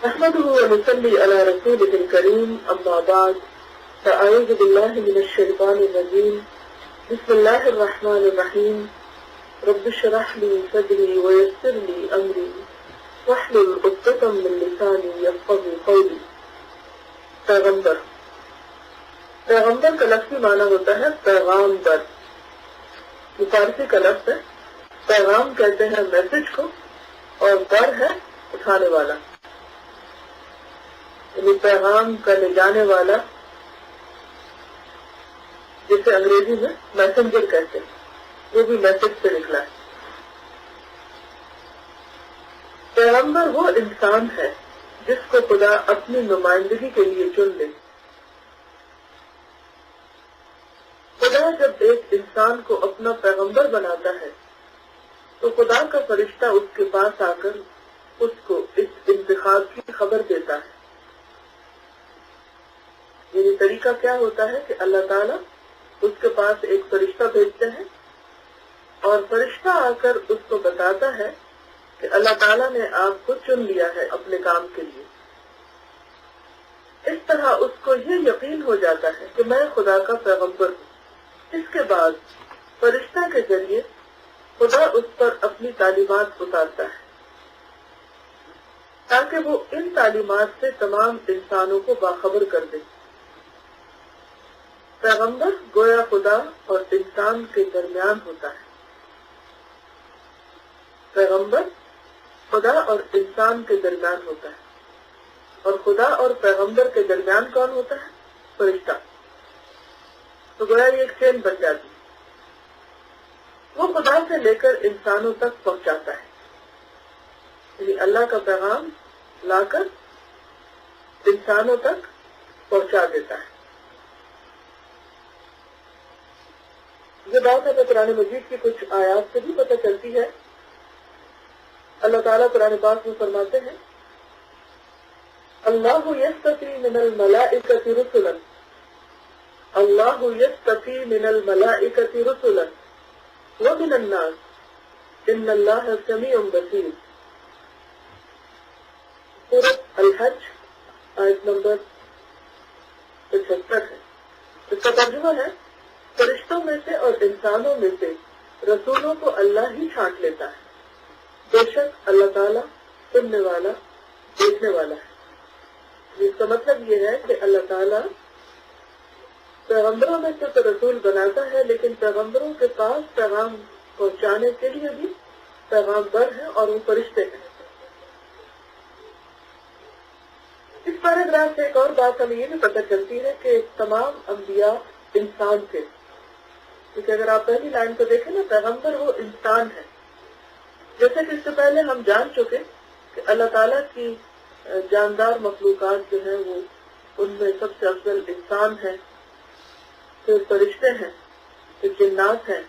نحمده ونصلي على رسوله الكريم أما بعد فأعوذ بالله من الشيطان الرجيم بسم الله الرحمن الرحيم رب اشرح لي صدري ويسر لي أمري واحلل عقدة من لساني يفقهوا قولي۔ پیغمبر کا لفظی معنی ہوتا ہے پیغام بر، یہ فارسی کا لفظ ہے۔ پیغام کہتے ہیں میسج کو، اور بر ہے اٹھانے والا، یعنی پیغام کا لے جانے والا، جسے انگریزی میں میسنجر کہتے ہیں، وہ بھی میسج سے نکلا ہے۔ پیغمبر وہ انسان ہے جس کو خدا اپنی نمائندگی کے لیے چن لے۔ خدا جب ایک انسان کو اپنا پیغمبر بناتا ہے تو خدا کا فرشتہ اس کے پاس آ کر اس کو اس انتخاب کی خبر دیتا ہے۔ یعنی طریقہ کیا ہوتا ہے کہ اللہ تعالیٰ اس کے پاس ایک فرشتہ بھیجتے ہیں، اور فرشتہ آ کر اس کو بتاتا ہے کہ اللہ تعالیٰ نے آپ کو چن لیا ہے اپنے کام کے لیے۔ اس طرح اس کو یہ یقین ہو جاتا ہے کہ میں خدا کا پیغمبر ہوں۔ اس کے بعد فرشتہ کے ذریعے خدا اس پر اپنی تعلیمات اتارتا ہے تاکہ وہ ان تعلیمات سے تمام انسانوں کو باخبر کر دے۔ پیغمبر گویا خدا اور انسان کے درمیان ہوتا ہے۔ پیغمبر خدا اور انسان کے درمیان ہوتا ہے، اور خدا اور پیغمبر کے درمیان کون ہوتا ہے؟ فرشتہ۔ تو گویا یہ ایک چین بن جاتی ہے، وہ خدا سے لے کر انسانوں تک پہنچاتا ہے، یعنی اللہ کا پیغام لا کر انسانوں تک پہنچا دیتا ہے۔ یہ بات ہمیں قرآن مجید کی کچھ آیات سے بھی پتہ چلتی ہے۔ اللہ تعالیٰ قرآن پاک میں فرماتے ہیں، اللہ یستفی من الملائکۃ رسلا، اللہ یستفی من الملائکۃ رسلا ومن الناس ان اللہ سمیع بصیر۔ سورۃ الحج آیت نمبر 75 ہے۔ اس کا ترجمہ ہے، فرشتوں میں سے اور انسانوں میں سے رسولوں کو اللہ ہی چھانٹ لیتا ہے، بے شک اللہ تعالیٰ سننے والا دیکھنے والا ہے۔ اس کا مطلب یہ ہے کہ اللہ تعالیٰ پیغمبروں میں سے تو رسول بناتا ہے، لیکن پیغمبروں کے پاس پیغام پہنچانے کے لیے بھی پیغامبر ہیں، اور وہ فرشتے ہیں۔ اس پیراگراف سے ایک اور بات ہمیں یہ بھی پتہ چلتی ہے کہ تمام انبیاء انسان تھے، کیونکہ اگر آپ پہلی لائن کو دیکھیں نا، پیغمبر وہ انسان ہے۔ جیسے کہ اس سے پہلے ہم جان چکے کہ اللہ تعالیٰ کی جاندار مخلوقات جو ہیں وہ ان میں سب سے افضل انسان ہے، پھر فرشتے ہیں، پھر جنات ہیں،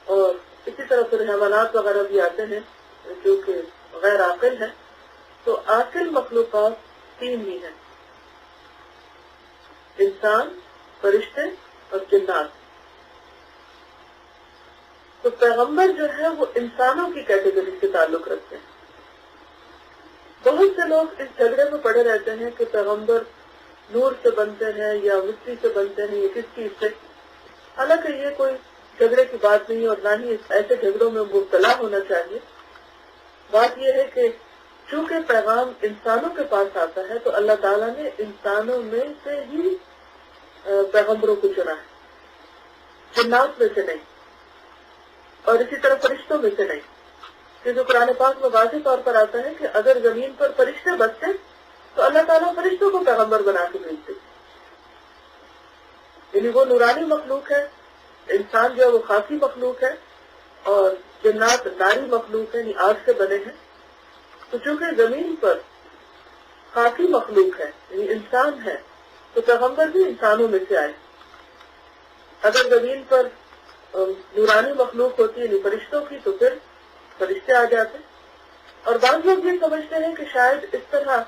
اور اسی طرح پھر حیوانات وغیرہ بھی آتے ہیں جو کہ غیر عاقل ہیں۔ تو عاقل مخلوقات تین ہی ہیں، انسان، فرشتے اور جنات۔ تو پیغمبر جو ہے وہ انسانوں کی کیٹیگری سے تعلق رکھتے ہیں۔ بہت سے لوگ اس جھگڑے میں پڑے رہتے ہیں کہ پیغمبر نور سے بنتے ہیں یا مٹی سے بنتے ہیں یا کس چیز سے۔ حالانکہ یہ کوئی جھگڑے کی بات نہیں، اور نہ ہی ایسے جھگڑوں میں مبتلا ہونا چاہیے۔ بات یہ ہے کہ چونکہ پیغام انسانوں کے پاس آتا ہے تو اللہ تعالیٰ نے انسانوں میں سے ہی پیغمبروں کو چنا ہے، جنات میں سے نہیں، اور اسی طرح فرشتوں میں سے نہیں۔ کیونکہ قرآن پاک میں واضح طور پر آتا ہے کہ اگر زمین پر فرشتے بستے تو اللہ تعالیٰ فرشتوں کو پیغمبر بنا کے بھیجتے، یعنی وہ نورانی مخلوق ہے، انسان جو ہے وہ خاکی مخلوق ہے، اور جنات ناری مخلوق ہے، یعنی آگ سے بنے ہیں۔ تو چونکہ زمین پر خاکی مخلوق ہے، یعنی انسان ہے، تو پیغمبر بھی انسانوں میں سے آئے۔ اگر زمین پر نورانی مخلوق ہوتی ہے، یعنی فرشتوں کی، تو پھر فرشتے آ جاتے۔ اور بعض لوگ یہ سمجھتے ہیں کہ شاید اس طرح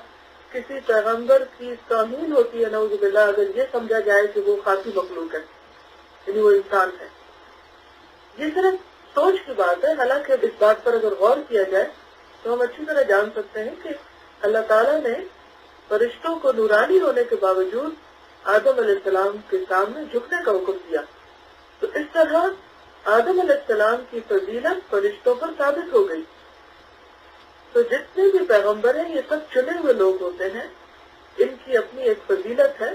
کسی پیغمبر کی توہین ہوتی ہے، نعوذ باللہ، اگر یہ سمجھا جائے کہ وہ خاکی مخلوق ہے، یعنی وہ انسان ہے۔ یہ صرف سوچ کی بات ہے، حالانکہ اس بات پر اگر غور کیا جائے تو ہم اچھی طرح جان سکتے ہیں کہ اللہ تعالیٰ نے فرشتوں کو نورانی ہونے کے باوجود آدم علیہ السلام کے سامنے جھکنے کا حکم دیا. تو اس طرح آدم علیہ السلام کی فضیلت فرشتوں پر ثابت ہو گئی. تو جتنے بھی پیغمبر ہیں یہ سب چنے ہوئے لوگ ہوتے ہیں، ان کی اپنی ایک فضیلت ہے،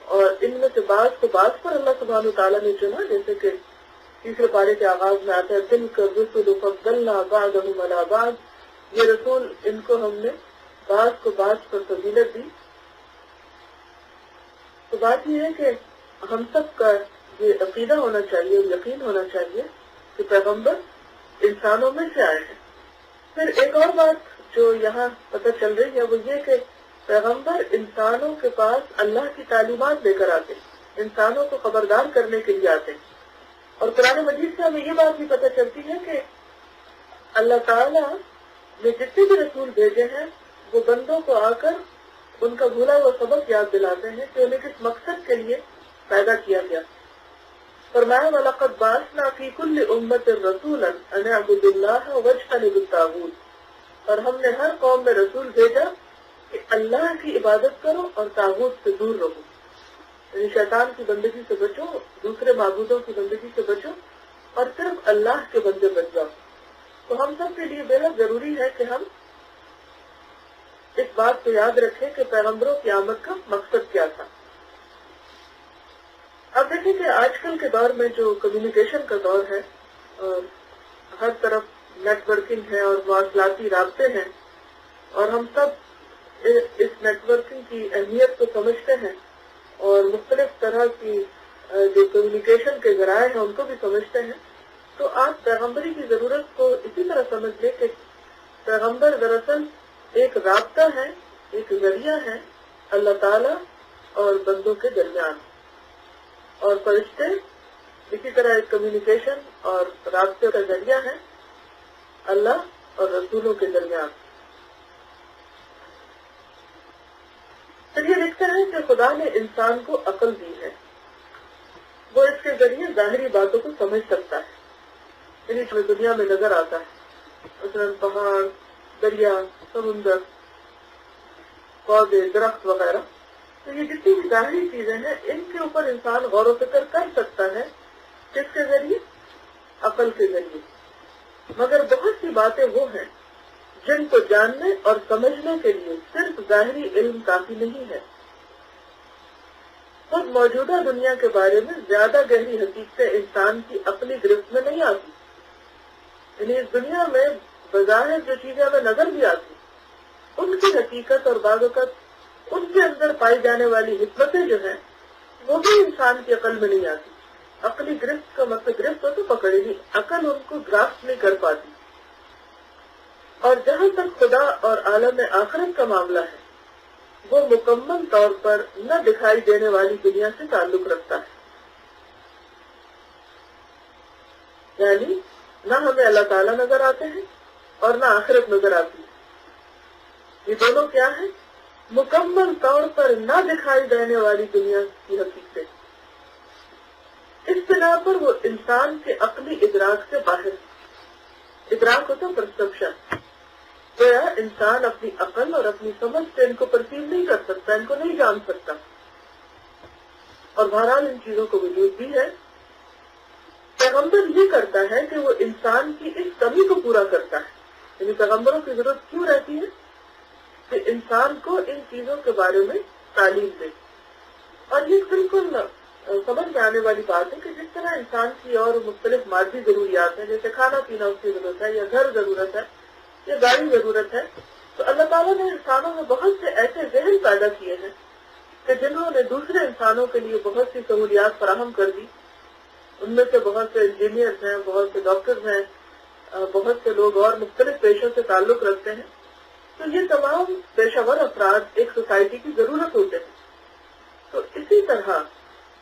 اور ان میں سے بعض کو بعض پر اللہ سبحانہ تعالیٰ نے چنا، جیسے کہ تیسرے پارے کے آغاز میں آتا ہے تلک الرسل فضلنا بعضهم علی بعض، یہ رسول ان کو ہم نے بعض کو بعض پر فضیلت دی. تو بات یہ ہے کہ ہم سب کا یہ عقیدہ ہونا چاہیے اور یقین ہونا چاہیے کہ پیغمبر انسانوں میں سے آئے ہیں. پھر ایک اور بات جو یہاں پتہ چل رہی ہے وہ یہ کہ پیغمبر انسانوں کے پاس اللہ کی تعلیمات لے کر آتے ہیں، انسانوں کو خبردار کرنے کے لیے آتے ہیں. اور قرآن مجید سے ہمیں یہ بات بھی پتہ چلتی ہے کہ اللہ تعالیٰ نے جتنے بھی رسول بھیجے ہیں وہ بندوں کو آ کر ان کا بھولا ہوا سبق یاد دلاتے ہیں کہ انہیں کس مقصد کے لیے پیدا کیا گیا. فرمایا وَلَقَدْ بَعَثْنَا فِي كُلِّ أُمَّةٍ رَسُولًا أَنِ اعْبُدُوا اللَّهَ وَاجْتَنِبُوا الطَّاغُوتَ، اور ہم نے ہر قوم میں رسول بھیجا کہ اللہ کی عبادت کرو اور طاغوت سے دور رہو، یعنی شیطان کی بندگی سے بچو، دوسرے معبودوں کی بندگی سے بچو اور صرف اللہ کے بندے بن جاؤ. تو ہم سب کے لیے بے حد ضروری ہے کہ ہم اس بات کو یاد رکھیں کہ پیغمبروں کی آمد کا مقصد کیا تھا. اب دیکھیں کہ آج کل کے دور میں جو کمیونیکیشن کا دور ہے اور ہر طرف نیٹ ورکنگ ہے اور مواصلاتی رابطے ہیں، اور ہم سب اس نیٹ ورکنگ کی اہمیت کو سمجھتے ہیں اور مختلف طرح کی جو کمیونیکیشن کے ذرائع ہیں ان کو بھی سمجھتے ہیں. تو آپ پیغمبری کی ضرورت کو اسی طرح سمجھ لیں کہ پیغمبر دراصل ایک رابطہ ہے، ایک ذریعہ ہے اللہ تعالی اور بندوں کے درمیان، اور فرشتے اسی طرح ایک کمیونیکیشن اور رابطے کا ذریعہ ہے اللہ اور رسولوں کے درمیان. پھر یہ لکھتا ہے کہ خدا نے انسان کو عقل دی ہے، وہ اس کے ذریعے ظاہری باتوں کو سمجھ سکتا ہے، یعنی جو دنیا میں نظر آتا ہے، مثلاً پہاڑ، دریا، سمندر، پودے، درخت وغیرہ. تو یہ جتنی بھی ظاہری چیزیں ہیں ان کے اوپر انسان غور و فکر کر سکتا ہے، کس کے ذریعے؟ عقل کے ذریعے. مگر بہت سی باتیں وہ ہیں جن کو جاننے اور سمجھنے کے لیے صرف ظاہری علم کافی نہیں ہے. خود موجودہ دنیا کے بارے میں زیادہ گہری حقیقتیں انسان کی اپنی گرفت میں نہیں آتی، یعنی اس دنیا میں بظاہر جو چیزیں ہمیں نظر بھی آتی ان کی حقیقت اور بعض اوقات ان کے اندر پائی جانے والی حکمتیں جو ہیں وہ بھی انسان کی عقل میں نہیں آتی. عقلی گرفت کا مطلب گرفت ہو تو پکڑے نہیں، عقل ان کو گراسپ نہیں کر پاتی. اور جہاں تک خدا اور عالم آخرت کا معاملہ ہے وہ مکمل طور پر نہ دکھائی دینے والی دنیا سے تعلق رکھتا ہے، یعنی نہ ہمیں اللہ تعالیٰ نظر آتے ہیں اور نہ آخرت نظر آتی ہے. یہ دونوں کیا ہیں؟ مکمل طور پر نہ دکھائی دینے والی دنیا کی حقیقتیں. اس بنا پر وہ انسان کے عقلی ادراک سے باہر. ادراک ہوتا پرسپشن، گویا انسان اپنی عقل اور اپنی سمجھ سے ان کو پرسیو نہیں کر سکتا، ان کو نہیں جان سکتا. اور بہرحال ان چیزوں کو وجود بھی ہے. پیغمبر یہ کرتا ہے کہ وہ انسان کی اس کمی کو پورا کرتا ہے. یعنی پیغمبروں کی ضرورت کیوں رہتی ہے؟ کہ انسان کو ان چیزوں کے بارے میں تعلیم دے. اور یہ بالکل سمجھ میں آنے والی بات ہے کہ جس طرح انسان کی اور مختلف مادی ضروریات ہیں، جیسے کھانا پینا اس کی ضرورت ہے، یا گھر ضرورت ہے، یا گاڑی ضرورت ہے، تو اللہ تعالیٰ نے انسانوں میں بہت سے ایسے ذہن پیدا کیے ہیں کہ جنہوں نے دوسرے انسانوں کے لیے بہت سی سہولیات فراہم کر دی. ان میں سے بہت سے انجینئرز ہیں، بہت سے ڈاکٹرز ہیں، بہت سے لوگ اور مختلف پیشوں سے تعلق رکھتے ہیں. تو یہ تمام پیشہ ور افراد ایک سوسائٹی کی ضرورت ہوتے ہیں. تو اسی طرح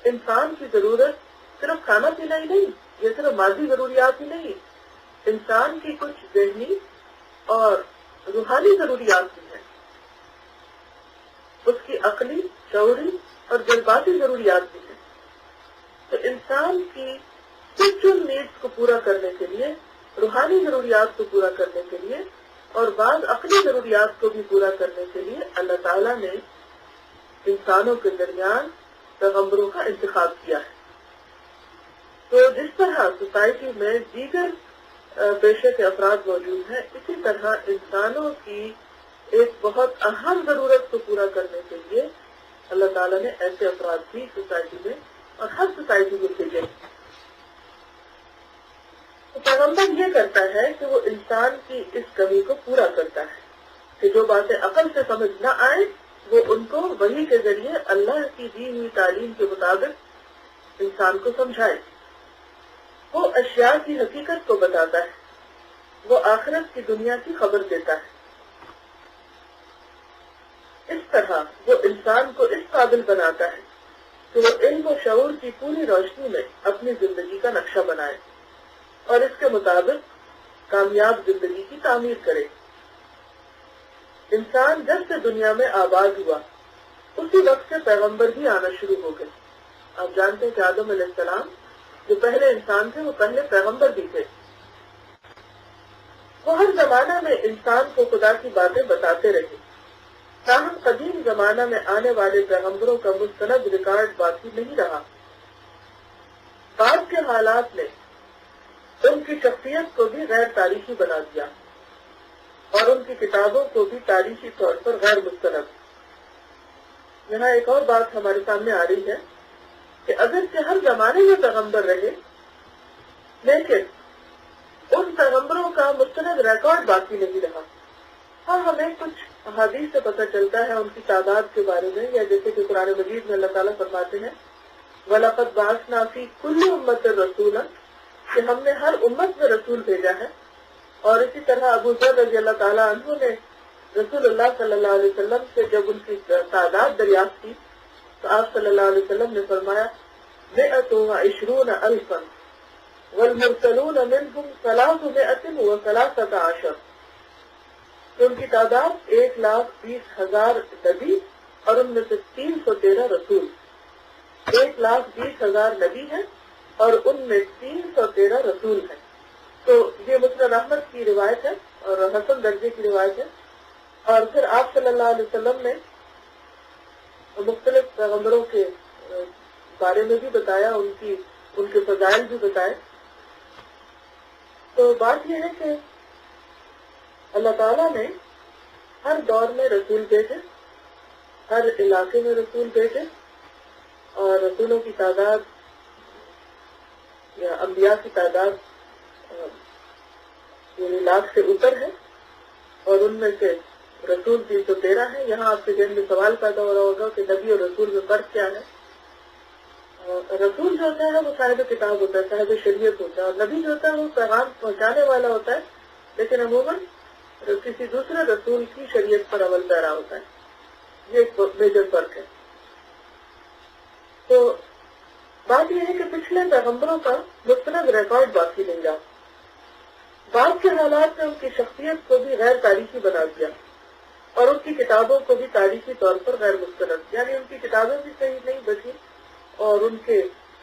انسان کی ضرورت صرف کھانا پینا ہی نہیں، یہ صرف مادی ضروریات ہی نہیں، انسان کی کچھ ذہنی اور روحانی ضروریات بھی ہیں. اس کی عقلی، شعوری اور جذباتی ضروریات بھی ہیں. تو انسان کی اسپرچل نیڈس کو پورا کرنے کے لیے، روحانی ضروریات کو پورا کرنے کے لیے اور بعض عقلی ضروریات کو بھی پورا کرنے کے لیے اللہ تعالیٰ نے انسانوں کے درمیان پیغمبروں کا انتخاب کیا ہے۔ تو جس طرح سوسائٹی میں دیگر پیشے کے افراد موجود ہیں، اسی طرح انسانوں کی ایک بہت اہم ضرورت کو پورا کرنے کے لیے اللہ تعالیٰ نے ایسے افراد بھی سوسائٹی میں اور ہر سوسائٹی میں بھیجے۔ تو پیغمبر یہ کرتا ہے کہ وہ انسان کی اس کمی کو پورا کرتا ہے کہ جو باتیں عقل سے سمجھ نہ آئے وہ ان کو وحی کے ذریعے اللہ کی دی ہوئی تعلیم کے مطابق انسان کو سمجھائے۔ وہ اشیاء کی حقیقت کو بتاتا ہے، وہ آخرت کی دنیا کی خبر دیتا ہے۔ اس طرح وہ انسان کو اس قابل بناتا ہے کہ وہ علم و شعور کی پوری روشنی میں اپنی زندگی کا نقشہ بنائے اور اس کے مطابق کامیاب زندگی کی تعمیر کرے۔ انسان جب سے دنیا میں آباد ہوا اسی وقت سے پیغمبر بھی آنا شروع ہو گئے۔ آپ جانتے ہیں کہ آدم علیہ السلام جو پہلے انسان تھے وہ پہلے پیغمبر بھی تھے۔ وہ ہر زمانہ میں انسان کو خدا کی باتیں بتاتے رہے، تاہم قدیم زمانہ میں آنے والے پیغمبروں کا مستند ریکارڈ باقی نہیں رہا۔ بعد کے حالات نے ان کی شخصیت کو بھی غیر تاریخی بنا دیا اور ان کی کتابوں کو بھی تاریخی طور پر غیر مستند۔ یہاں ایک اور بات ہمارے سامنے آ رہی ہے کہ اگرچہ ہر زمانے میں پیغمبر رہے لیکن ان پیغمبروں کا مستند ریکارڈ باقی نہیں رہا۔ ہاں، ہمیں کچھ احادیث سے پتہ چلتا ہے ان کی تعداد کے بارے میں، یا جیسے کہ قرآن مجید میں اللہ تعالیٰ فرماتے ہیں وَلَقَدْ بَعَثْنَا فِي كُلِّ أُمَّةٍ رَسُولًا، کہ ہم نے ہر امت میں رسول بھیجا ہے۔ اور اسی طرح ابو ذر رضی اللہ تعالیٰ عنہ نے رسول اللہ صلی اللہ علیہ وسلم سے جب ان کی تعداد دریافت کی تو آپ صلی اللہ علیہ وسلم نے فرمایا 120,000 والمرسلون منهم 313 کہ ان کی تعداد 1,20,000 نبی اور ان میں سے 313 رسول۔ 1,20,000 نبی ہیں اور ان میں 313 رسول ہیں۔ تو یہ مسند احمد کی روایت ہے اور حسن درجے کی روایت ہے۔ اور پھر آپ صلی اللہ علیہ وسلم نے مختلف پیغمبروں کے بارے میں بھی بتایا، ان کے فضائل بھی بتائے۔ تو بات یہ ہے کہ اللہ تعالیٰ نے ہر دور میں رسول بھیجے، ہر علاقے میں رسول بھیجے، اور رسولوں کی تعداد یا انبیاء کی تعداد یعنی لاکھ سے اوپر ہے، اور ان میں سے رسول 313 ہے۔ یہاں آپ کے ذہن میں سوال پیدا ہو رہا ہوگا کہ نبی اور رسول میں فرق کیا ہے؟ رسول جو ہوتا ہے وہ صاحب کتاب ہوتا ہے، صاحب شریعت ہوتا ہے، اور نبی جو ہوتا ہے وہ پیغام پہنچانے والا ہوتا ہے، لیکن عموماً کسی دوسرے رسول کی شریعت پر عمل پیرا ہوتا ہے۔ یہ ایک میجر فرق ہے۔ تو بات یہ ہے کہ پچھلے پیغمبروں کا مستند ریکارڈ باقی نہیں رہا۔ بعد کے حالات نے ان کی شخصیت کو بھی غیر تاریخی بنا دیا اور ان کی کتابوں کو بھی تاریخی طور پر غیر مستند، یعنی ان کی کتابیں بھی صحیح نہیں بچی اور ان کے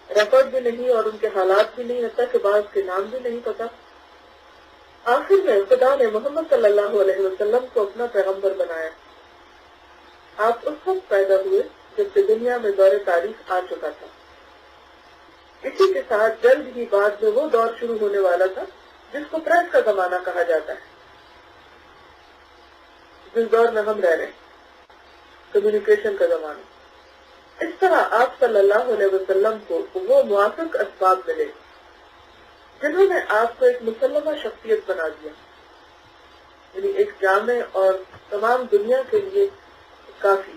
ریکارڈ بھی نہیں اور ان کے حالات بھی نہیں، حتیٰ کہ بعض کے نام بھی نہیں پتا۔ آخر میں خدا نے محمد صلی اللہ علیہ وسلم کو اپنا پیغمبر بنایا۔ آپ اس وقت پیدا ہوئے جب کہ دنیا میں دور تاریخ آ چکا تھا۔ اسی کے ساتھ جلد ہی بعد میں وہ دور شروع ہونے والا تھا جس کو پریس کا زمانہ کہا جاتا ہے، جس دور میں ہم رہ رہے ہیں، کمیونیکیشن کا زمانہ۔ اس طرح آپ صلی اللہ علیہ وسلم کو وہ موافق اسباب ملے جنہوں نے آپ کو ایک مسلمہ شخصیت بنا دیا، یعنی ایک جامع اور تمام دنیا کے لیے کافی۔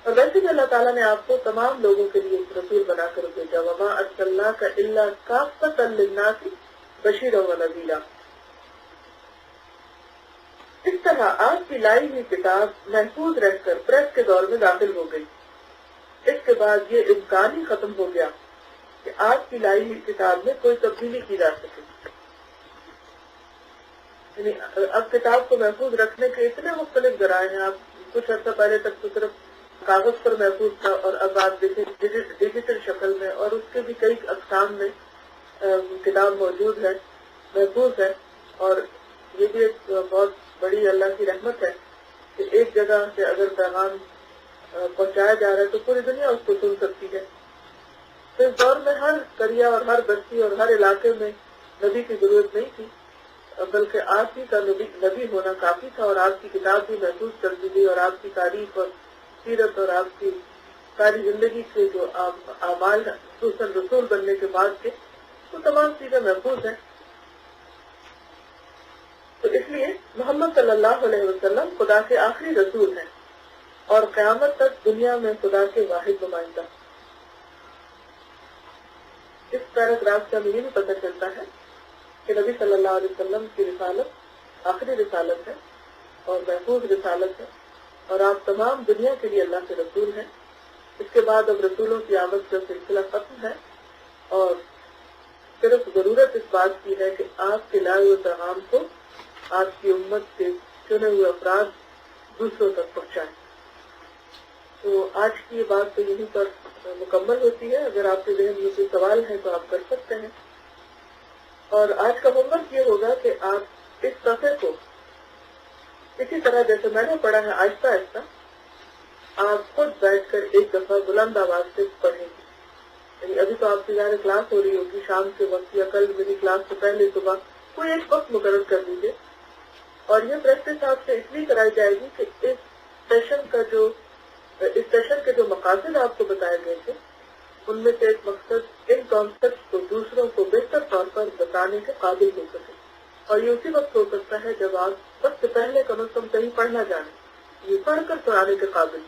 اور ویسے بھی اللہ تعالیٰ نے آپ کو تمام لوگوں کے لیے ایک رسول بنا کر بھیجا، وَمَا أَرْسَلْنَاكَ إِلَّا كَافَّةً لِلنَّاسِ بَشِيرًا وَنَذِيرًا۔ اس طرح آپ کی لائی ہوئی کتاب محفوظ رہ کر پریس کے دور میں داخل ہو گئی۔ اس کے بعد یہ امکان ہی ختم ہو گیا کہ آپ کی لائی ہوئی کتاب میں کوئی تبدیلی کی جا سکے۔ یعنی اب کتاب کو محفوظ رکھنے کے اتنے مختلف ذرائع ہیں۔ آپ کچھ عرصہ پہلے تک تو صرف کاغذ پر محفوظ تھا، اور اب آپ دیکھیں ڈیجیٹل شکل میں، اور اس کے بھی کئی اقسام میں کتاب موجود ہے، محفوظ ہے، اور یہ بھی ایک بہت بڑی اللہ کی رحمت ہے کہ ایک جگہ سے اگر پیغام پہنچایا جا رہا ہے تو پوری دنیا اس کو سن سکتی ہے. تو اس دور میں ہر قریہ اور ہر بستی اور ہر علاقے میں نبی کی ضرورت نہیں تھی، بلکہ آپ ہی کا نبی ہونا کافی تھا، اور آپ کی کتاب بھی محفوظ کر دی گئی، اور آپ کی تاریخ اور سیرت اور آپ کی ساری زندگی کے جو اعمال ہیں خصوصاً رسول بننے کے بعد کے، وہ تمام چیزیں محفوظ ہیں. تو اس لیے محمد صلی اللہ علیہ وسلم خدا کے آخری رسول ہیں اور قیامت تک دنیا میں خدا کے واحد نمائندہ. اس پیراگراف سے ہمیں یہ بھی پتہ چلتا ہے کہ نبی صلی اللہ علیہ وسلم کی رسالت آخری رسالت ہے اور محفوظ رسالت ہے، اور آپ تمام دنیا کے لیے اللہ کے رسول ہیں. اس کے بعد اب رسولوں کی آمد کا سلسلہ ختم ہے، اور صرف ضرورت اس بات کی ہے کہ آپ کے لائے ہوئے پیغام کو آپ کی امت کے چنے ہوئے افراد دوسروں تک پہنچائیں. تو آج کی یہ بات تو یہیں پر مکمل ہوتی ہے. اگر آپ کے ذہن میں کوئی سوال ہے تو آپ کر سکتے ہیں. اور آج کا ہوم ورک یہ ہوگا کہ آپ اس صفحے کو اسی طرح جیسے میں نے پڑھا ہے آہستہ آہستہ آپ خود بیٹھ کر ایک دفعہ بلند آواز سے پڑھیں گے. یعنی ابھی تو آپ کی ظاہر کلاس ہو رہی ہوگی شام کے وقت یا کل میری کلاس سے پہلے صبح کوئی ایک وقت مقرر کر دیجیے، اور یہ پریکٹس آپ سے اس لیے کرائی جائے گی کہ اس سیشن کے جو مقاصد آپ کو بتائے گئے تھے ان میں سے ایک مقصد ان کانسیپٹ کو دوسروں کو بہتر طور پر بتانے کے قابل ہو سکے. اور یہ اسی وقت ہو سکتا ہے جب آپ سب سے پہلے کم از کم کہیں پڑھنا جانیں، یہ پڑھ کر سنانے کے قابل.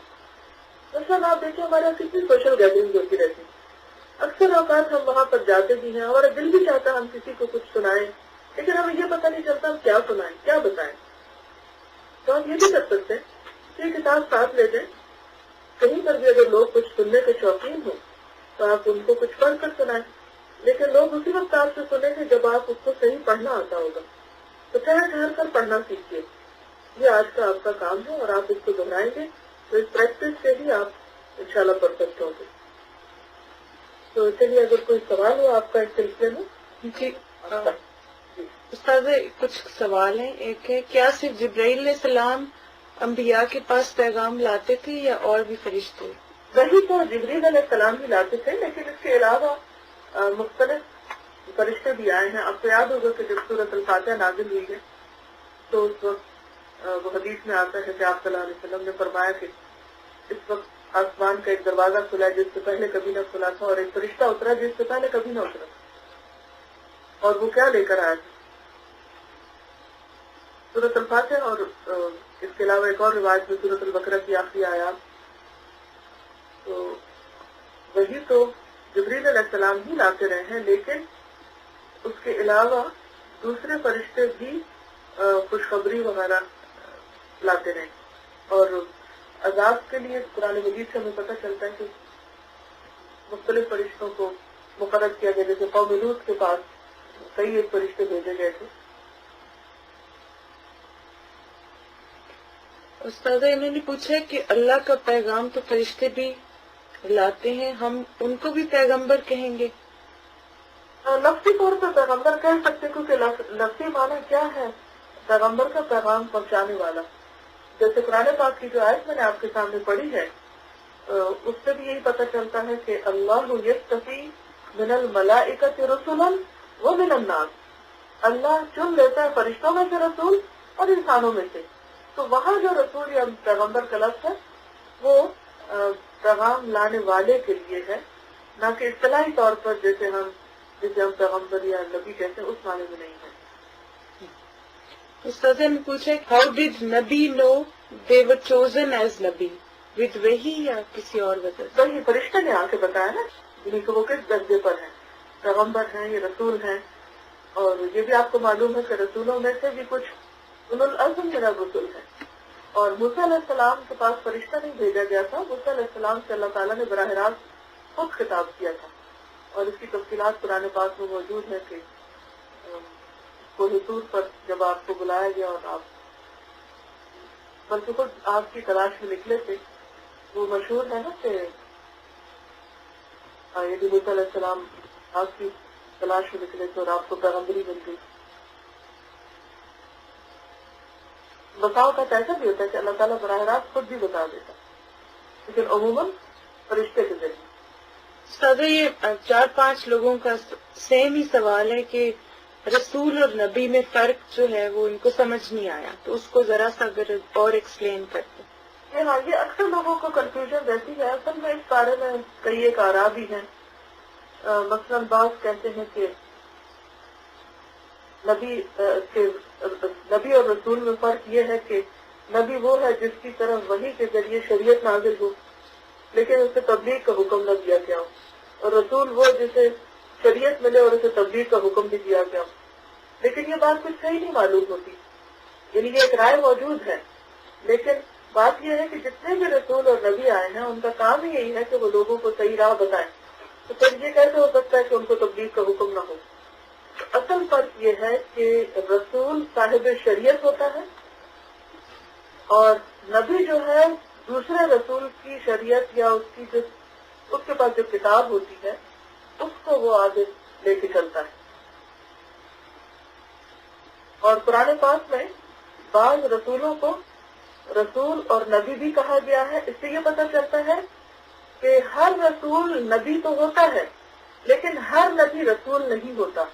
مثلا آپ دیکھیں ہمارے یہاں کتنی سوشل گیدرنگ ہوتی رہتی ہے، اکثر اوقات ہم وہاں پر جاتے بھی ہیں، ہمارا دل بھی چاہتا ہے ہم کسی کو کچھ سنائیں، لیکن ہمیں یہ پتہ نہیں چلتا ہم کیا سنائیں کیا بتائیں. تو ہم یہ بھی کر سکتے ہیں کہ یہ کتاب ساتھ لے جائیں، کہیں پر بھی اگر لوگ کچھ سننے کے شوقین ہوں تو آپ ان کو کچھ پڑھ کر سنائیں، لیکن لوگ اسی وقت آپ سے سنیں گے جب آپ اس کو صحیح پڑھنا آتا ہوگا. تو ٹھہر کر پڑھنا سیکھیے. یہ آج کا آپ کا کام ہے اور آپ اس کو دہرائیں گے تو اس پریکٹس سے ہی آپ انشاءاللہ پرفیکٹ ہوں گے. تو چلیے اگر کوئی سوال ہو آپ کا اس سلسلے میں. جی استاد کچھ سوال ہیں. ایک ہے کیا صرف جبرائیل علیہ السلام انبیاء کے پاس پیغام لاتے تھے یا اور بھی فرشتے؟ وہی تو جبریل علیہ السلام ہی لاتے تھے، لیکن اس کے علاوہ مختلف فرشتے بھی آئے ہیں. آپ کو یاد ہوگا کہ جب سورۃ الفاتحہ نازل ہوئی ہے تو اس وقت وہ حدیث میں آتا ہے کہ آپ صلی اللہ علیہ وسلم نے فرمایا کہ اس وقت آسمان کا ایک دروازہ کھلا جس سے پہلے کبھی نہ کھلا تھا، اور ایک فرشتہ اترا جس سے پہلے کبھی نہ اترا. اور وہ کیا لے کر آیا تھا؟ سورۃ الفاتحہ، اور اس کے علاوہ ایک اور روایت میں سورۃ البقرہ کی آخری آیات. تو وہی تو جبریل علیہ السلام ہی لاتے رہے ہیں، لیکن اس کے علاوہ دوسرے فرشتے بھی خوشخبری وغیرہ لاتے رہے. اور عذاب کے لیے قرآن مجید سے ہمیں پتہ چلتا ہے کہ مختلف فرشتوں کو مقرر کیا گیا، جیسے قوم لوط کے پاس کئی ایک فرشتے بھیجے گئے تھے. استاد انہوں نے پوچھا کہ اللہ کا پیغام تو فرشتے بھی لاتے ہیں، ہم ان کو بھی پیغمبر کہیں گے؟ لفظی طور پر پیغمبر کہہ سکتے، کیونکہ لفظی معنی کیا ہے؟ پیغمبر کا پیغام پہنچانے والا. جیسے قرآن پاک کی جو آیت میں نے آپ کے سامنے پڑھی ہے اس سے بھی یہی پتہ چلتا ہے کہ اللہ یستفی من الملائکۃ رسلا ومن الناس. اللہ چن لیتا ہے فرشتوں میں سے رسول اور انسانوں میں سے. تو وہاں جو رسول یا پیغمبر کا لفظ ہے وہ پیغام لانے والے کے لیے ہے، نہ کہ اصطلاحی طور پر جسے ہم پیغمبر یا نبی کہتے ہیں اس معنی میں نہیں ہے. استاد نے پوچھا ہاؤ ڈیڈ نبی نو دے ور چوزن ایز نبی، ود وحی یا کسی اور وجہ سے؟ وہی فرشتے نے آ کے بتایا نا جنہیں کہ وہ کس درجے پر ہیں، پیغمبر ہیں یہ رسول ہیں. اور یہ بھی آپ کو معلوم ہے کہ رسولوں میں سے بھی کچھ اولو العزم من الرسل ہیں. اور موسیٰ علیہ السلام کے پاس فرشتہ نہیں بھیجا گیا تھا، موسیٰ علیہ السلام سے اللہ تعالیٰ نے براہ راست خود خطاب کیا تھا. اور اس کی تفصیلات قرآن پاک میں موجود ہے کہ کوہ طور پر جب آپ کو بلایا گیا اور آپ بلکہ خود آپ کی تلاش میں نکلے تھے، وہ مشہور ہے نا کہ یہ موسیٰ علیہ السلام آپ کی تلاش میں نکلے تھے اور آپ کو پیغمبری مل گئی. بسا اوقات ایسا بھی ہوتا ہے کہ اللہ تعالیٰ براہ راست خود بھی بتا دیتا، لیکن عموماً فرشتے کے ذریعے۔ استاد یہ 4-5 لوگوں کا سیم ہی سوال ہے کہ رسول اور نبی میں فرق جو ہے وہ ان کو سمجھ نہیں آیا، تو اس کو ذرا سا اگر اور ایکسپلین کرتے۔ ہاں، یہ اکثر لوگوں کو کنفیوژن رہتی ہے۔ اصل میں اس بارے میں کئی ایک آرا بھی ہیں۔ مثلاً بعض کہتے ہیں کہ نبی اور رسول میں فرق یہ ہے کہ نبی وہ ہے جس کی طرف وحی کے ذریعے شریعت نازل ہو لیکن اسے تبلیغ کا حکم نہ دیا گیا ہو، اور رسول وہ جسے شریعت ملے اور اسے تبلیغ کا حکم بھی دیا گیا ہو۔ لیکن یہ بات کچھ صحیح نہیں معلوم ہوتی، یعنی یہ ایک رائے موجود ہے، لیکن بات یہ ہے کہ جتنے بھی رسول اور نبی آئے ہیں ان کا کام ہی یہی ہے کہ وہ لوگوں کو صحیح راہ بتائیں، تو پھر یہ کیسے ہو سکتا ہے کہ ان کو تبلیغ کا حکم نہ ہو؟ اصل فرق یہ ہے کہ رسول صاحب شریعت ہوتا ہے اور نبی جو ہے دوسرے رسول کی شریعت یا اس کے پاس جو کتاب ہوتی ہے اس کو وہ آگے لے کے چلتا ہے۔ اور قرآن پاک میں بعض رسولوں کو رسول اور نبی بھی کہا گیا ہے۔ اس سے یہ پتہ چلتا ہے کہ ہر رسول نبی تو ہوتا ہے لیکن ہر نبی رسول نہیں ہوتا۔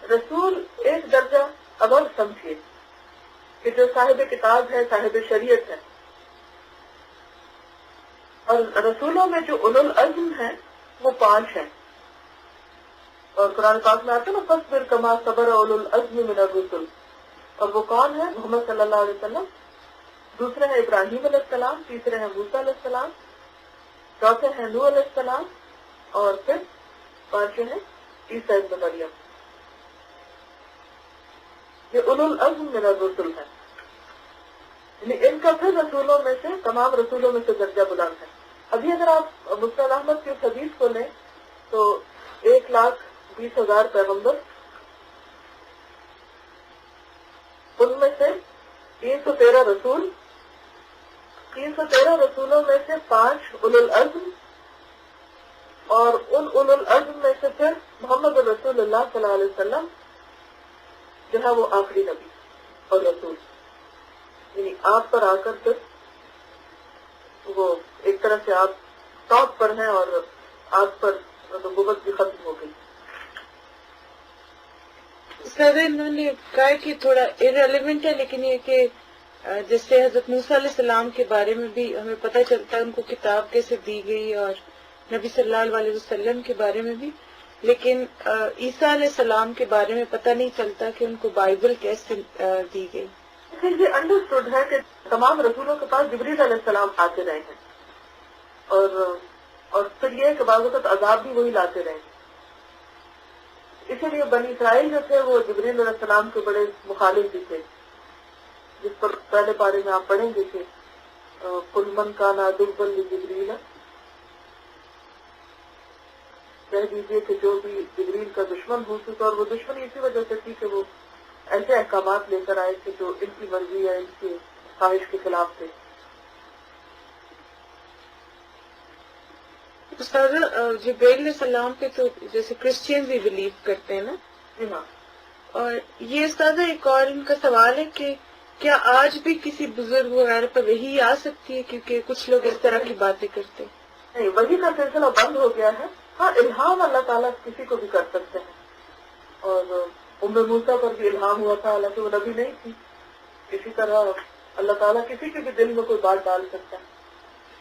رسول ایک درجہ ابو سمجھیے کہ جو صاحب کتاب ہے، صاحب شریعت ہے، اور رسولوں میں جو اولو العزم ہیں وہ 5 ہیں، اور قرآن پاک میں آتا ہے نا فاصبر کما صبر اولو العزم من الرسل، اور وہ کون ہے؟ محمد صلی اللہ علیہ وسلم، دوسرے ہیں ابراہیم علیہ السلام، تیسرے ہیں موسیٰ علیہ السلام، چوتھے ہیں نوح علیہ السلام، اور پھر 5ویں ہیں عیسیٰ ابن مریم۔ یہ اولو العزم من الرسل ہے، یعنی ان کا پھر رسولوں میں سے، تمام رسولوں میں سے درجہ بلند ہے۔ ابھی اگر آپ مسند احمد کی اس حدیث کو لیں تو 1,20,000 پیغمبر، ان میں سے 313 رسول، 313 رسولوں میں سے 5 اولو العزم، اور ان اولو العزم میں سے پھر محمد رسول اللہ صلی اللہ علیہ وسلم جو ہے وہ آخری نبی اور رسول، یعنی آپ پر آ کر پھر وہ ایک طرح سے آپ ٹاپ پر ہیں اور آپ پر نبوت بھی ختم ہو گئی۔ سر انہوں نے کہا کہ تھوڑا ارریلیونٹ ہے، لیکن یہ کہ جیسے حضرت موسیٰ علیہ السلام کے بارے میں بھی ہمیں پتہ چلتا ہے ان کو کتاب کیسے دی گئی، اور نبی صلی اللہ علیہ وسلم کے بارے میں بھی، لیکن عیسیٰ علیہ السلام کے بارے میں پتہ نہیں چلتا کہ ان کو بائبل کیسے دی گئی۔ لیکن یہ انڈرسٹوڈ ہے کہ تمام رسولوں کے پاس جبریل علیہ السلام آتے رہے ہیں، اور پھر یہ کہ بعض اوقات عذاب بھی وہی لاتے رہے ہیں۔ اسی لیے بنی اسرائیل جو تھے وہ جبریل علیہ السلام کے بڑے مخالف بھی تھے، جس پر پہلے پارے میں آپ پڑھیں گے کہ قُلْ مَنْ كَانَ عَدُوًّا لِجِبْرِيلَ، کہہ دیجیے کہ جو بھی جبریل کا دشمن ہو چکا، اور وہ دشمنی اسی وجہ سے تھی کہ وہ ایسے احکامات لے کر آئے تھے جو ان کی مرضی یا ان کی خواہش کے خلاف تھے۔ استاد جبریل علیہ السلام پہ تو جیسے کرسچین بھی بلیو کرتے ہیں نا، جی ہاں، اور یہ استاد ایک اور ان کا سوال ہے کہ کیا آج بھی کسی بزرگ وغیرہ پر وحی آ سکتی ہے، کیونکہ کچھ لوگ اس طرح کی باتیں کرتے ہیں؟ نہیں، وحی کا سلسلہ بند ہو گیا ہے۔ ہاں، الہام اللہ تعالیٰ کسی کو بھی کر سکتے ہیں، اور موسیٰ پر بھی الہام ہوا تھا، حالانکہ وہ نبی نہیں تھی۔ اسی طرح اللہ تعالیٰ کسی کے بھی دل میں کوئی بات ڈال سکتا ہے،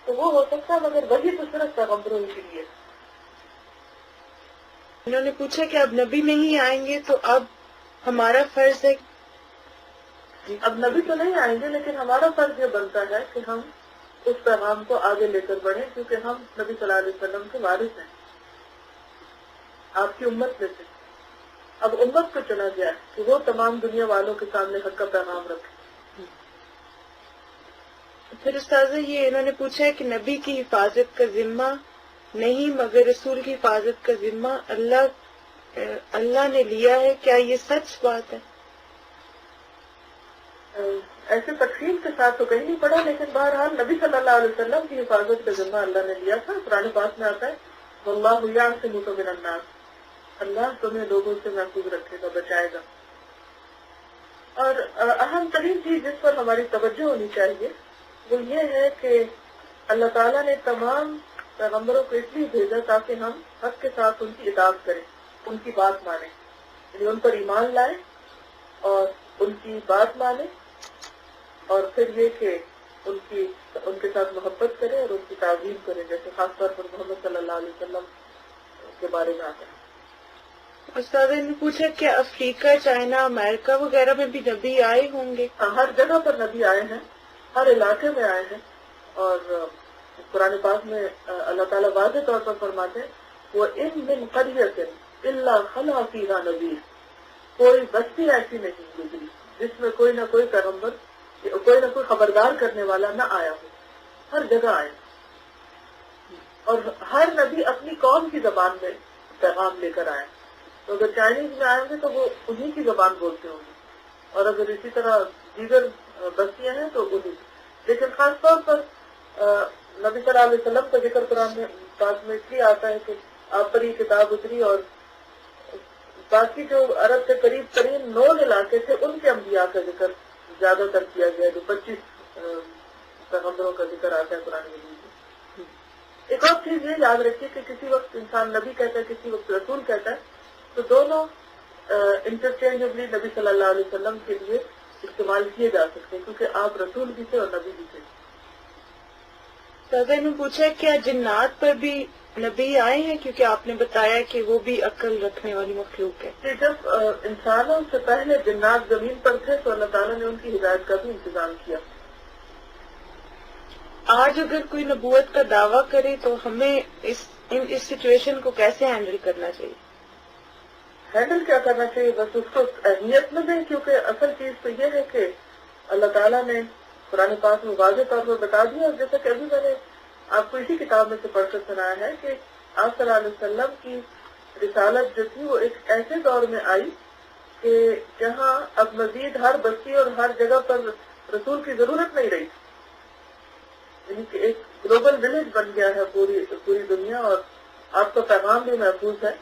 تو وہ ہو سکتا ہے، مگر وہی تو صرف پیغمبروں کے لیے۔ انہوں نے پوچھا کہ اب نبی نہیں آئیں گے تو اب ہمارا فرض ہے، اب نبی تو نہیں آئیں گے لیکن ہمارا فرض یہ بنتا ہے کہ ہم اس پیغام کو آگے لے کر بڑھیں، کیونکہ ہم نبی صلی اللہ علیہ وسلم کے وارث ہیں، آپ کی امت میں سے۔ اب امت کو چنا گیا ہے کہ وہ تمام دنیا والوں کے سامنے حق کا پیغام رکھے۔ پھر استاذ یہ انہوں نے پوچھا ہے کہ نبی کی حفاظت کا ذمہ نہیں مگر رسول کی حفاظت کا ذمہ اللہ نے لیا ہے، کیا یہ سچ بات ہے؟ ایسے تقسیم کے ساتھ تو کہیں نہیں پڑا، لیکن بہرحال نبی صلی اللہ علیہ وسلم کی حفاظت کا ذمہ اللہ نے لیا تھا۔ قرآن پاک میں آتا ہے وَاللَّهُ يَعْصِمُكَ مِنَ النَّاسِ، اللہ تمہیں لوگوں سے محفوظ رکھے گا، بچائے گا۔ اور اہم ترین چیز جس پر ہماری توجہ ہونی چاہیے وہ یہ ہے کہ اللہ تعالیٰ نے تمام پیغمبروں کو اس لیے بھیجا تاکہ ہم حق کے ساتھ ان کی اطاعت کریں، ان کی بات مانیں، یعنی ان پر ایمان لائیں اور ان کی بات مانیں، اور پھر یہ کہ ان کے ساتھ محبت کریں اور ان کی تعظیم کریں، جیسے خاص طور پر محمد صلی اللہ علیہ وسلم کے بارے میں آتا ہے۔ استاد نے پوچھا کہ افریقہ، چائنا، امریکہ وغیرہ میں بھی نبی آئے ہوں گے؟ ہر جگہ پر نبی آئے ہیں، ہر علاقے میں آئے ہیں، اور قرآن پاک میں اللہ تعالیٰ واضح طور پر فرماتے ہیں وَإِن مِّن قَرْيَةٍ إِلَّا خَلَا فِيهَا نَذِيرٌ، کوئی بستی ایسی نہیں گزری جس میں کوئی نہ کوئی پیغمبر، کوئی نہ کوئی خبردار کرنے والا نہ آیا ہو، ہر جگہ آئے، اور ہر نبی اپنی قوم کی زبان میں پیغام لے کر آئے۔ تو اگر چائنیز میں آئیں گے تو وہ انہی کی زبان بولتے ہوں گے، اور اگر اسی طرح دیگر بستیاں ہیں تو انہی، لیکن خاص طور پر نبی صلی اللہ علیہ وسلم کا ذکر قرآن میں پاک میں اس لیے آتا ہے کہ آپ پر یہ کتاب اتری، اور باقی جو عرب سے قریب ترین 9 علاقے تھے ان کے انبیاء کا ذکر زیادہ تر کیا گیا، جو 25 پیغمبروں کا ذکر آتا ہے قرآن مجید میں۔ ایک اور چیز یہ یاد رکھیے کہ کسی وقت انسان نبی کہتا ہے، کسی وقت رسول کہتا ہے، تو دونوں انٹرچینجبلی نبی صلی اللہ علیہ وسلم کے لیے استعمال کیے جا سکتے ہیں، کیونکہ آپ رسول بھی تھے اور نبی بھی تھے۔ دادا نے پوچھا کیا جنات پر بھی نبی آئے ہیں، کیونکہ آپ نے بتایا کہ وہ بھی عقل رکھنے والی مخلوق ہے؟ کہ جب انسانوں سے پہلے جنات زمین پر تھے تو اللہ تعالیٰ نے ان کی ہدایت کا بھی انتظام کیا۔ آج اگر کوئی نبوت کا دعویٰ کرے تو ہمیں اس سچویشن کو کیسے ہینڈل کرنا چاہیے؟ ہینڈل کیا کرنا چاہیے؟ بس اس کو اہمیت نہ دیں، کیونکہ اصل چیز تو یہ ہے کہ اللہ تعالیٰ نے قرآن پاک میں واضح طور پر بتا دیا، اور جیسا کہ ابھی میں نے آپ کو اسی کتاب میں سے پڑھ کر سنایا ہے کہ آپ صلی اللہ علیہ وسلم کی رسالت جو تھی وہ ایک ایسے دور میں آئی کہ جہاں اب مزید ہر بستی اور ہر جگہ پر رسول کی ضرورت نہیں رہی، یعنی کہ ایک گلوبل ولیج بن گیا ہے پوری دنیا، اور آپ کا پیغام بھی محفوظ ہے۔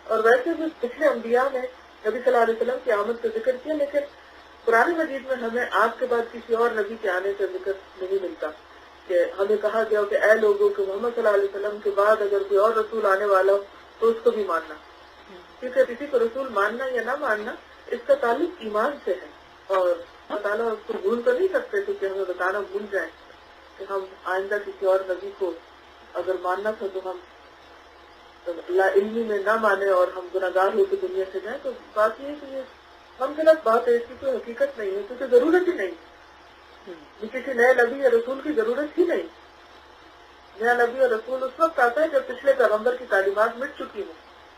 اور ویسے بھی پچھلے انبیاء نے نبی صلی اللہ علیہ وسلم کی آمد کا ذکر کیا، لیکن قرآن مجید میں ہمیں آپ کے بعد کسی اور نبی کے آنے کا ذکر نہیں ملتا، کہ ہمیں کہا گیا کہ اے لوگوں کہ محمد صلی اللہ علیہ وسلم کے بعد اگر کوئی اور رسول آنے والا ہو تو اس کو بھی ماننا، کیونکہ کسی کو رسول ماننا یا نہ ماننا اس کا تعلق ایمان سے ہے، اور اللہ تعالیٰ اس کو بھول تو نہیں سکتے کیونکہ ہمیں بتانا بھول جائیں کہ ہم آئندہ کسی اور نبی کو اگر ماننا تھا تو ہم لا علمی میں نہ مانے اور ہم گناہگار ہو کے دنیا سے جائیں۔ تو بات یہ ہے کہ یہ ہم غلط بات ہے، اس کی کوئی حقیقت نہیں ہے، کیونکہ ضرورت ہی نہیں، کسی نئے نبی یا رسول کی ضرورت ہی نہیں۔ نیا نبی اور رسول اس وقت آتا ہے جب پچھلے پیغمبر کی تعلیمات مٹ چکی ہو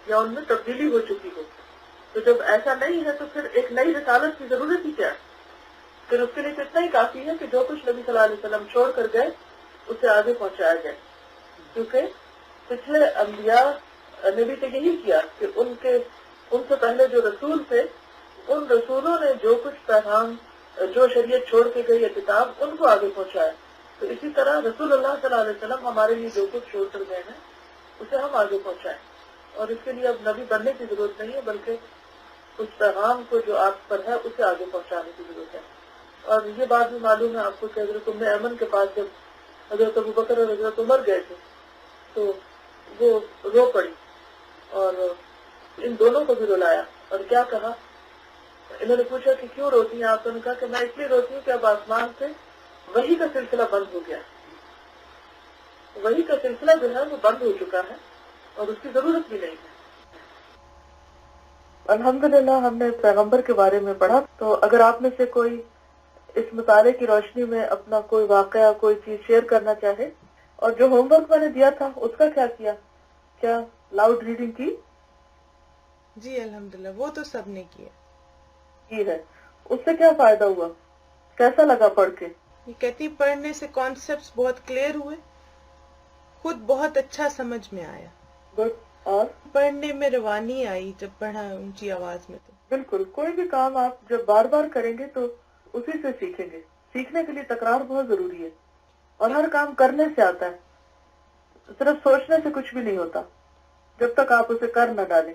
یا ان میں تبدیلی ہو چکی ہو، تو جب ایسا نہیں ہے تو پھر ایک نئی رسالت کی ضرورت ہی کیا ہے؟ پھر اس کے لیے تو اتنا ہی کافی ہے کہ جو کچھ نبی صلی اللہ علیہ وسلم چھوڑ کر گئے اسے آگے پہنچایا جائے، کیونکہ پچھلے انبیاء نے بھی تو یہی کیا کہ ان سے پہلے جو رسول تھے ان رسولوں نے جو کچھ پیغام، جو شریعت چھوڑ کے گئی ہے کتاب، ان کو آگے پہنچایا۔ تو اسی طرح رسول اللہ صلی اللہ علیہ وسلم ہمارے لیے جو کچھ چھوڑ کر گئے ہیں اسے ہم آگے پہنچائیں، اور اس کے لیے اب نبی بننے کی ضرورت نہیں ہے، بلکہ اس پیغام کو جو آپ پر ہے اسے آگے پہنچانے کی ضرورت ہے۔ اور یہ بات بھی معلوم ہے آپ کو کہ حضرت ام ایمن کے پاس جب حضرت ابو بکر اور حضرت عمر گئے تھے تو وہ رو پڑی، اور ان دونوں کو بھی رلایا، اور کیا کہا؟ انہوں نے پوچھا کہ کیوں روتی ہیں آپ؟ تو انہوں نے کہا کہ میں اس لیے روتی ہوں کہ اب آسمان سے وحی کا سلسلہ بند ہو گیا، وحی کا سلسلہ جو ہے وہ بند ہو چکا ہے اور اس کی ضرورت بھی نہیں ہے۔ الحمدللہ ہم نے پیغمبر کے بارے میں پڑھا، تو اگر آپ میں سے کوئی اس مطالعے کی روشنی میں اپنا کوئی واقعہ، کوئی چیز شیئر کرنا چاہے، اور جو ہوم ورک میں نے دیا تھا اس کا کیا لاؤڈ ریڈنگ کی؟ جی الحمدللہ وہ تو سب نے کیا ہے۔ اس سے کیا فائدہ ہوا؟ کیسا لگا پڑھ کے؟ یہ کہتی پڑھنے سے کانسیپٹس بہت کلیئر ہوئے، خود بہت اچھا سمجھ میں آیا، گڈ۔ اور پڑھنے میں روانی آئی جب پڑھا اونچی آواز میں۔ تو بالکل کوئی بھی کام آپ جب بار بار کریں گے تو اسی سے سیکھیں گے۔ سیکھنے کے لیے تکرار بہت ضروری ہے، اور ہر کام کرنے سے آتا ہے، صرف سوچنے سے کچھ بھی نہیں ہوتا جب تک آپ اسے کر نہ ڈالیں۔